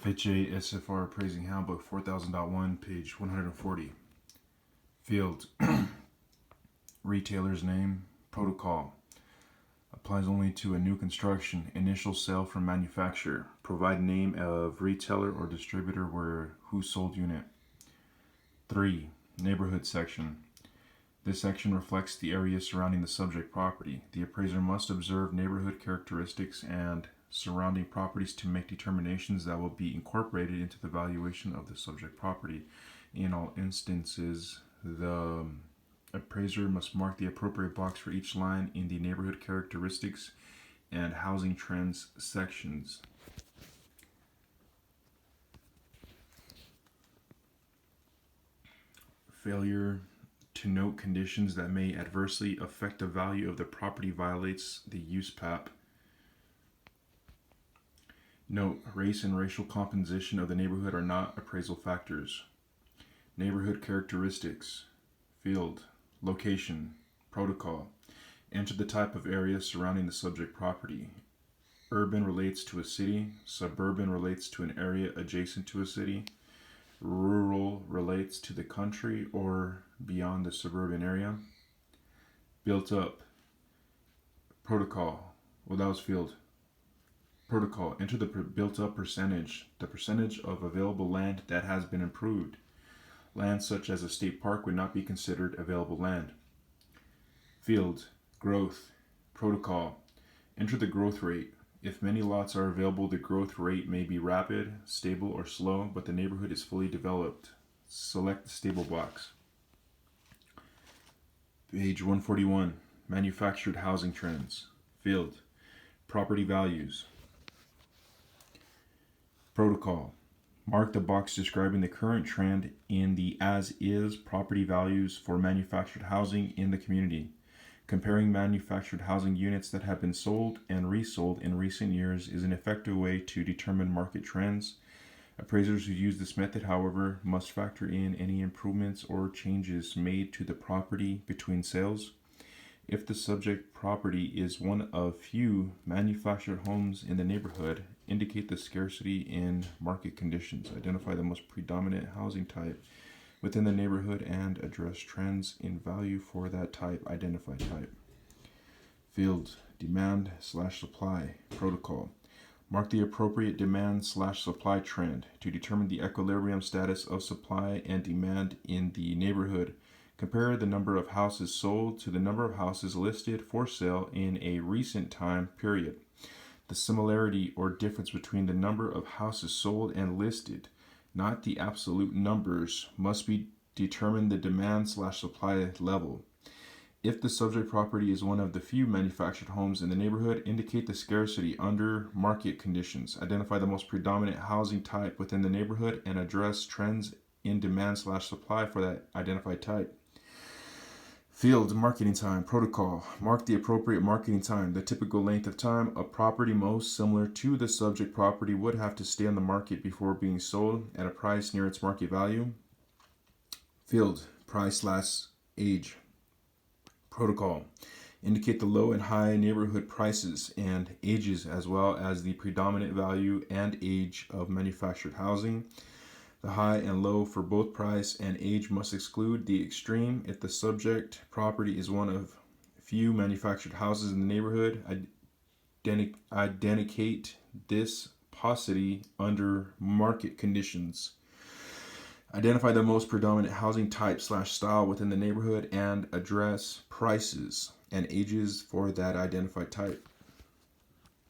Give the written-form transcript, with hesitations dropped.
FHA SFR Appraising Handbook 4000.1, page 140. Field. Retailer's name. Protocol. Applies only to a new construction. Initial sale from manufacturer. Provide name of retailer or distributor who sold unit. 3. Neighborhood section. This section reflects the area surrounding the subject property. The appraiser must observe neighborhood characteristics and surrounding properties to make determinations that will be incorporated into the valuation of the subject property. In all instances, the appraiser must mark the appropriate box for each line in the neighborhood characteristics and housing trends sections. Failure to note conditions that may adversely affect the value of the property violates the use PAP. Note, race and racial composition of the neighborhood are not appraisal factors. Neighborhood characteristics. Field. Location. Protocol. Enter the type of area surrounding the subject property. Urban relates to a city. Suburban relates to an area adjacent to a city. Rural relates to the country or beyond the suburban area. Built up. Protocol. Well, that was field. Protocol. Enter the built up percentage, the percentage of available land that has been improved. Land such as a state park would not be considered available land. Field. Growth. Protocol. Enter the growth rate. If many lots are available, the growth rate may be rapid, stable, or slow, but the neighborhood is fully developed. Select the stable box. Page 141. Manufactured housing trends. Field. Property values. Protocol. Mark the box describing the current trend in the as-is property values for manufactured housing in the community. Comparing manufactured housing units that have been sold and resold in recent years is an effective way to determine market trends. Appraisers who use this method, however, must factor in any improvements or changes made to the property between sales. If the subject property is one of few manufactured homes in the neighborhood, indicate the scarcity in market conditions. Identify the most predominant housing type within the neighborhood and address trends in value for that type. Identify type. Field. Demand/supply. Protocol. Mark the appropriate demand/supply trend to determine the equilibrium status of supply and demand in the neighborhood. Compare the number of houses sold to the number of houses listed for sale in a recent time period. The similarity or difference between the number of houses sold and listed, not the absolute numbers, must be determined the demand/supply level. If the subject property is one of the few manufactured homes in the neighborhood, indicate the scarcity under market conditions. Identify the most predominant housing type within the neighborhood and address trends in demand/supply for that identified type. Field. Marketing time. Protocol. Mark the appropriate marketing time. The typical length of time a property most similar to the subject property would have to stay on the market before being sold at a price near its market value. Field. Price/age. Protocol. Indicate the low and high neighborhood prices and ages, as well as the predominant value and age of manufactured housing. The high and low for both price and age must exclude the extreme. If the subject property is one of few manufactured houses in the neighborhood, identicate this paucity under market conditions. Identify the most predominant housing type/style within the neighborhood and address prices and ages for that identified type.